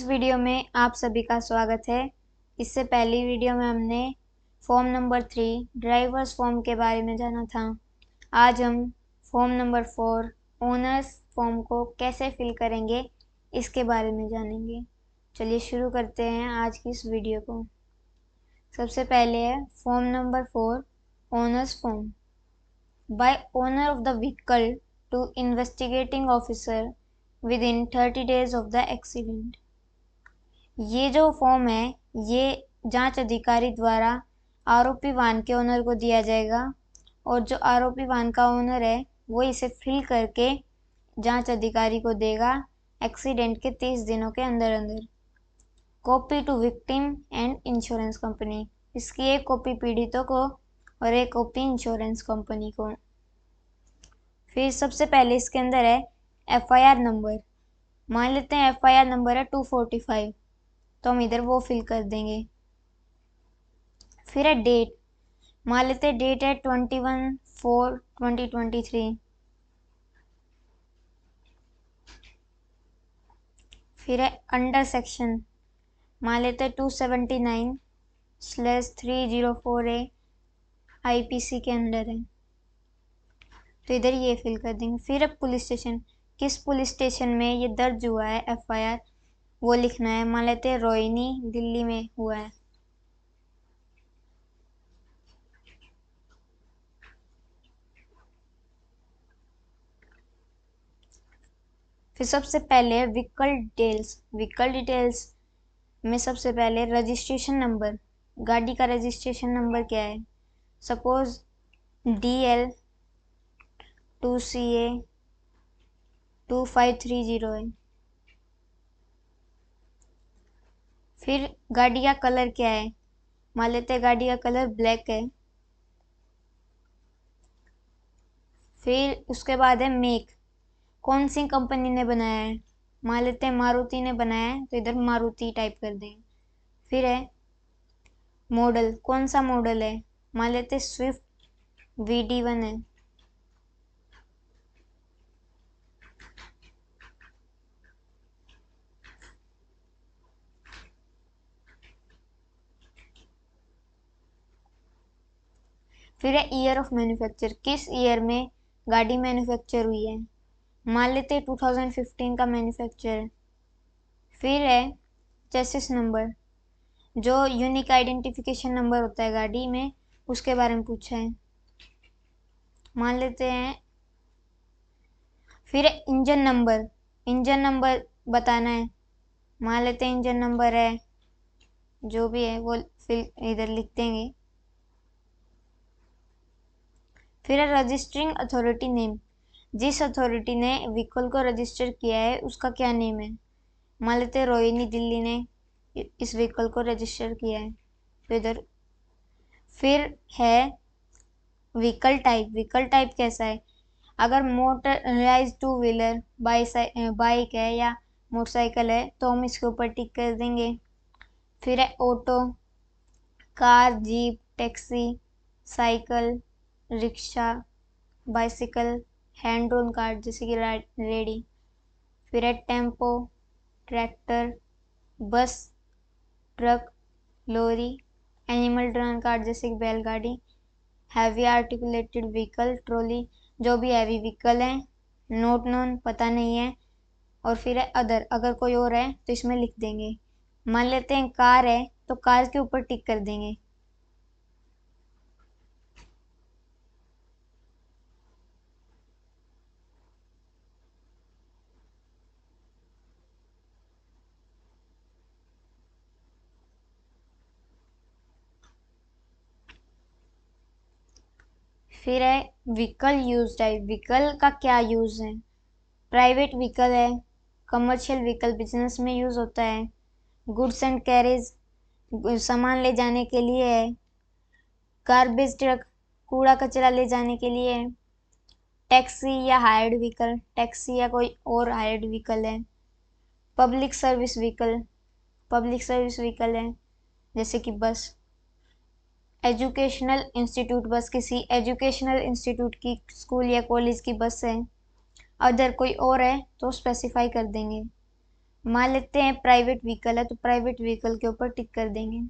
Video में आप सभी का स्वागत है। इससे पहली वीडियो में हमने फॉर्म नंबर 3 ड्राइवर्स फॉर्म के बारे में जाना था। आज हम फॉर्म नंबर 4 ओनर्स फॉर्म को कैसे फिल करेंगे इसके बारे में जानेंगे। चलिए शुरू करते हैं आज की इस वीडियो को। सबसे पहले है form number 4 owners form. By owner of the vehicle to investigating officer within 30 days of the accident. ये जो फॉर्म है ये जांच अधिकारी द्वारा आरोपी वाहन के ओनर को दिया जाएगा और जो आरोपी वाहन का ओनर है वो इसे फिल करके जांच अधिकारी को देगा एक्सीडेंट के 30 दिनों के अंदर अंदर। Copy to victim and insurance company. इसकी एक कॉपी पीड़ितों को और एक कॉपी इंश्योरेंस कंपनी को। फिर सबसे पहले इसके अंदर है FIR नंबर। मान लेते हैं FIR नंबर है 245, तो हम इधर वो फिल कर देंगे। फिर है डेट। मान लेते हैं डेट है 21/4/2023। फिर है अंडर सेक्शन। मान लेते हैं 279/304A IPC के अंडर है, तो इधर ये फिल कर देंगे। फिर है पुलिस स्टेशन। किस पुलिस स्टेशन में ये दर्ज हुआ है FIR वो लिखना है। मान लेते हैं रोहिणी दिल्ली में हुआ है। फिर सबसे पहले व्हीकल डिटेल्स। व्हीकल डिटेल्स में सबसे पहले रजिस्ट्रेशन नंबर। गाड़ी का रजिस्ट्रेशन नंबर क्या है? सपोज DL 2CA 2530 है। फिर गाड़ी का कलर क्या है? मान लेते हैं गाड़ी का कलर ब्लैक है। फिर उसके बाद है मेक। कौन सी कंपनी ने बनाया है? मान लेते हैं मारुति ने बनाया है, तो इधर मारुति टाइप कर देंगे। फिर है मॉडल। कौन सा मॉडल है? मान लेते हैं स्विफ्ट VD1 है। फिर है ईयर ऑफ मैन्युफैक्चर। किस ईयर में गाड़ी मैन्युफैक्चर हुई है? मान लेते हैं 2015 का मैन्युफैक्चर है। फिर है चेसिस नंबर, जो यूनिक आइडेंटिफिकेशन नंबर होता है गाड़ी में, उसके बारे में पूछा है। मान लेते हैं। फिर है इंजन नंबर। इंजन नंबर बताना है। मान लेते हैं इंजन नंबर है, जो भी है वो फिर इधर लिख देंगे। फिर है रजिस्टरिंग अथॉरिटी नेम। जिस अथॉरिटी ने व्हीकल को रजिस्टर किया है उसका क्या नेम है? मान लेते हैं रोहिणी दिल्ली ने इस व्हीकल को रजिस्टर किया है, तो इधर। फिर है व्हीकल टाइप। व्हीकल टाइप कैसा है? अगर मोटराइज टू व्हीलर बाइक है या मोटरसाइकिल है तो हम इसके ऊपर टिक कर देंगे। फिर है auto, car, jeep, taxi, cycle, rickshaw, bicycle, hand drawn car जैसे कि रेडी। फिर है tempo, tractor, bus, truck, lorry, animal drawn car जैसे कि बैलगाड़ी, हैवी आर्टिकुलेटेड व्हीकल, ट्रॉली, जो भी हैवी व्हीकल है, नोट नोन पता नहीं है। और फिर है अदर। अगर कोई और है तो इसमें लिख देंगे। मान लेते हैं कार है, तो कार के ऊपर टिक कर देंगे। फिर है व्हीकल यूज टाइप। व्हीकल का क्या यूज है? प्राइवेट व्हीकल है, कमर्शियल व्हीकल बिजनेस में यूज होता है, गुड्स एंड कैरेज सामान ले जाने के लिए है, गार्बेज ट्रक कूड़ा कचरा ले जाने के लिए है, टैक्सी या हायर्ड व्हीकल, टैक्सी या कोई और हायर्ड व्हीकल है, public service vehicle, public service vehicle है जैसे कि बस, एजुकेशनल इंस्टीट्यूट बस, किसी एजुकेशनल इंस्टीट्यूट की, स्कूल या कॉलेज की बस है। अदर कोई और है तो स्पेसिफाई कर देंगे। मान लेते हैं प्राइवेट व्हीकल है तो प्राइवेट व्हीकल के ऊपर टिक कर देंगे।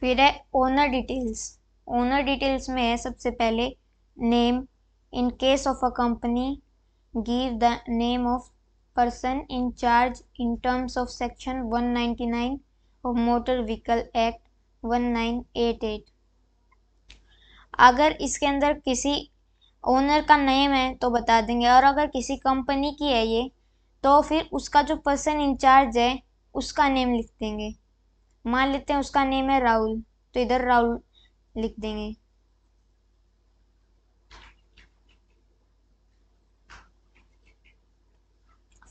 फिर है ओनर डिटेल्स। ओनर डिटेल्स में है सबसे पहले name. In case of a company give the name of person in charge in terms of section 199 of motor vehicle act 1988। अगर इसके अंदर किसी ओनर का नेम है तो बता देंगे, और अगर किसी कंपनी की है ये तो फिर उसका जो पर्सन इंचार्ज है उसका नेम लिख देंगे। मान लेते हैं उसका नेम है राहुल, तो इधर राहुल लिख देंगे।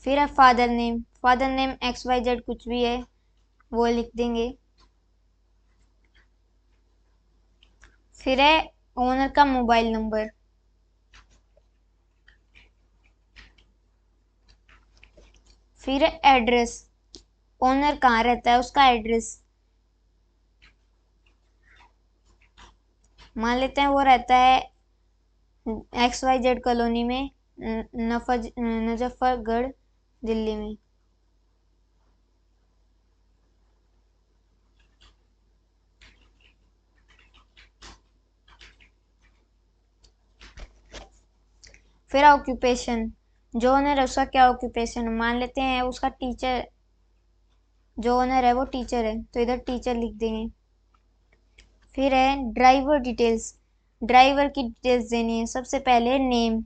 फिर है father name. Father name XYZ कुछ भी है वो लिख देंगे। फिर है ओनर का मोबाइल नंबर। फिर है एड्रेस। ओनर कहाँ रहता है उसका एड्रेस। मान लेते हैं वो रहता है XYZ कॉलोनी में नजफरगढ़ दिल्ली में। फिर ऑक्यूपेशन। जो ओनर है उसका क्या ऑक्यूपेशन। मान लेते हैं उसका टीचर, जो ओनर है वो टीचर है तो इधर टीचर लिख देंगे। फिर है ड्राइवर डिटेल्स। ड्राइवर की डिटेल्स देनी है। सबसे पहले नेम।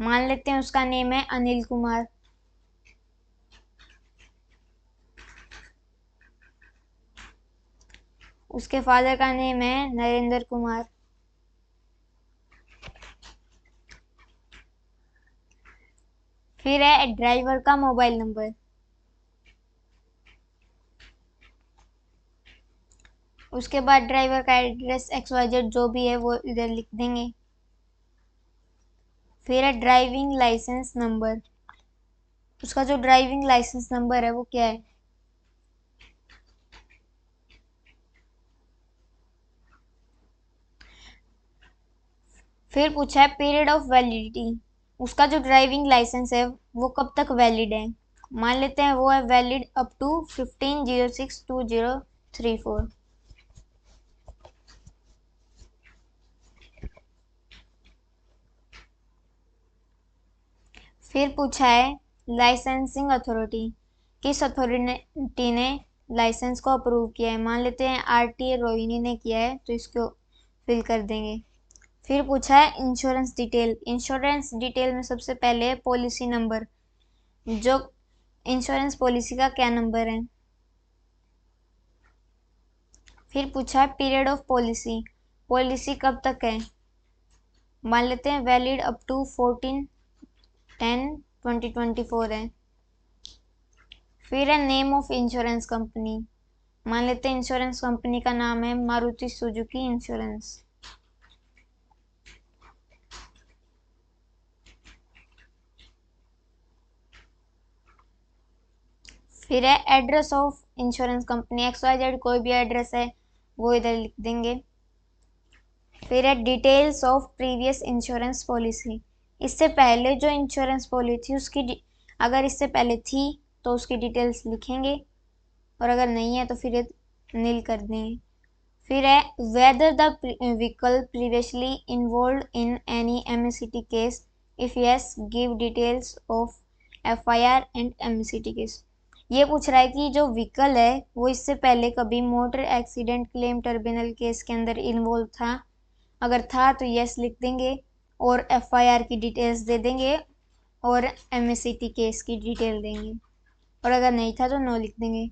मान लेते हैं उसका नेम है अनिल कुमार। उसके फादर का नेम है नरेंद्र कुमार। फिर है ड्राइवर का मोबाइल नंबर। उसके बाद ड्राइवर का एड्रेस XYZ जो भी है वो इधर लिख देंगे। फिर है ड्राइविंग लाइसेंस नंबर। उसका जो ड्राइविंग लाइसेंस नंबर है वो क्या है। फिर पूछा है पीरियड ऑफ वैलिडिटी। उसका जो ड्राइविंग लाइसेंस है वो कब तक वैलिड है। मान लेते हैं वो है वैलिड अप टू 15/06/2034। फिर पूछा है लाइसेंसिंग अथॉरिटी। किस अथॉरिटी ने लाइसेंस को अप्रूव किया है। मान लेते हैं RTA रोहिणी ने किया है तो इसको फिल कर देंगे। फिर पूछा है इंश्योरेंस डिटेल। इंश्योरेंस डिटेल में सबसे पहले है पॉलिसी नंबर। जो इंश्योरेंस पॉलिसी का क्या नंबर है। फिर पूछा है पीरियड ऑफ पॉलिसी। पॉलिसी कब तक है। मान लेते हैं वैलिड अप टू 14/10/2024 है। फिर है नेम ऑफ इंश्योरेंस कंपनी। मान लेते हैं इंश्योरेंस कंपनी का नाम है मारुति सुजुकी इंश्योरेंस। फिर है address of insurance company. XYZ कोई भी एड्रेस है वो इधर लिख देंगे। फिर है details of previous insurance policy. इससे पहले जो इंश्योरेंस पॉलिसी उसकी अगर इससे पहले थी तो उसकी डिटेल्स लिखेंगे, और अगर नहीं है तो फिर नील कर देंगे। फिर है whether the vehicle previously involve in any MACT case, if yes give details of FIR and MACT case. ये पूछ रहा है कि जो व्हीकल है वो इससे पहले कभी motor accident claim tribunal case के अंदर इन्वॉल्व था। अगर था तो यस लिख देंगे और FIR की डिटेल्स दे देंगे और MACT केस की डिटेल देंगे, और अगर नहीं था तो नो लिख देंगे।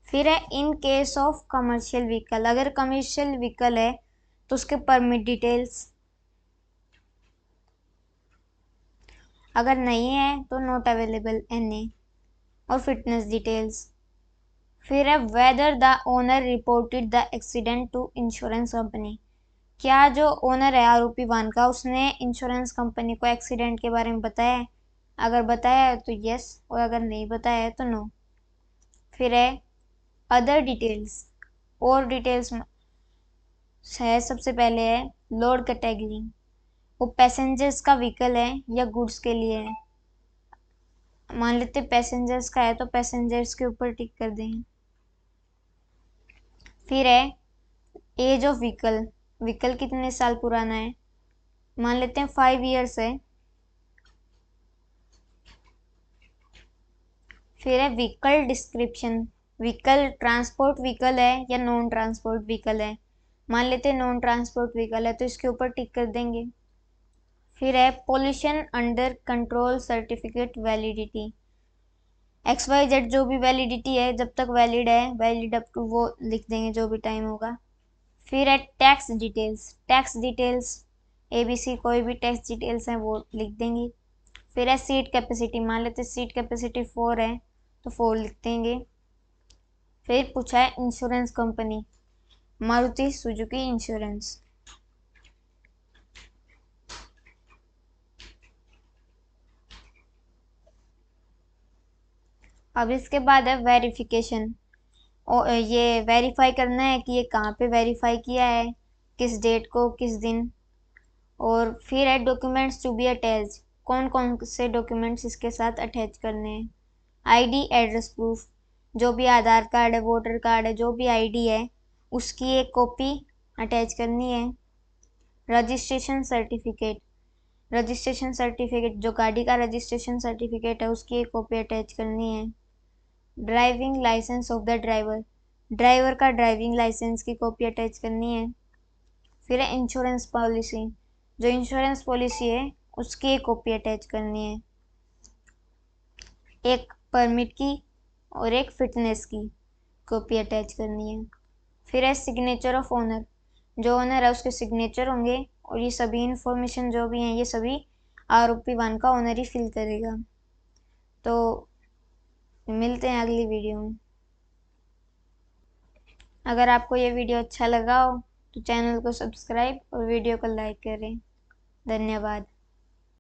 फिर है in case of commercial vehicle. अगर कमर्शियल व्हीकल है तो उसके परमिट डिटेल्स। अगर नहीं है तो नॉट अवेलेबल NA। और फिटनेस डिटेल्स। फिर है whether the owner reported the accident to insurance company. क्या जो ओनर है आरोपी वाहन का, उसने इंश्योरेंस कंपनी को एक्सीडेंट के बारे में बताया है? अगर बताया है तो यस, और अगर नहीं बताया है तो नो। फिर है अदर डिटेल्स, और डिटेल्स है। सबसे पहले है लोड कैटेगरी, वो पैसेंजर्स का व्हीकल है या गुड्स के लिए है। मान लेते पैसेंजर्स का है तो पैसेंजर्स के ऊपर टिक कर दें। फिर है एज ऑफ व्हीकल, व्हीकल कितने साल पुराना है, मान लेते हैं 5 ईयर्स है। फिर है vehicle description, vehicle transport vehicle है या नॉन ट्रांसपोर्ट व्हीकल है। मान लेते हैं नॉन ट्रांसपोर्ट व्हीकल है तो इसके ऊपर टिक कर देंगे। फिर है pollution under control certificate validity, XYZ जो भी वैलिडिटी है, जब तक वैलिड है, वैलिड अप टू वो लिख देंगे जो भी टाइम होगा। फिर है tax details, tax details ABC कोई भी टैक्स डिटेल्स हैं वो लिख देंगे। फिर है सीट कैपेसिटी, मान लेते सीट कैपेसिटी 4 है तो 4 लिख देंगे। फिर पूछा है insurance company, Maruti Suzuki insurance. अब इसके बाद है वेरिफिकेशन, और ये वेरीफाई करना है कि ये कहाँ पे वेरीफाई किया है, किस डेट को, किस दिन। और फिर है डॉक्यूमेंट्स टू बी अटैच, कौन कौन से डॉक्यूमेंट्स इसके साथ अटैच करने हैं। ID एड्रेस प्रूफ, जो भी आधार कार्ड है, वोटर कार्ड है, जो भी ID है उसकी एक कॉपी अटैच करनी है। रजिस्ट्रेशन सर्टिफिकेट, रजिस्ट्रेशन सर्टिफिकेट जो गाड़ी का रजिस्ट्रेशन सर्टिफिकेट है उसकी एक कॉपी अटैच करनी है। Driving licence of the driver, driver का ड्राइविंग लाइसेंस की कॉपी अटैच करनी है। फिर है इंश्योरेंस पॉलिसी, जो इंश्योरेंस पॉलिसी है उसकी एक कॉपी अटैच करनी है। एक परमिट की और एक फिटनेस की कॉपी अटैच करनी है। फिर है सिग्नेचर ऑफ ओनर, जो ओनर है उसके सिग्नेचर होंगे, और ये सभी इंफॉर्मेशन जो भी हैं ये सभी आरोपी वन का ओनर ही फिल करेगा। तो मिलते हैं अगली वीडियो में। अगर आपको ये वीडियो अच्छा लगा हो तो चैनल को सब्सक्राइब और वीडियो को लाइक करें। धन्यवाद।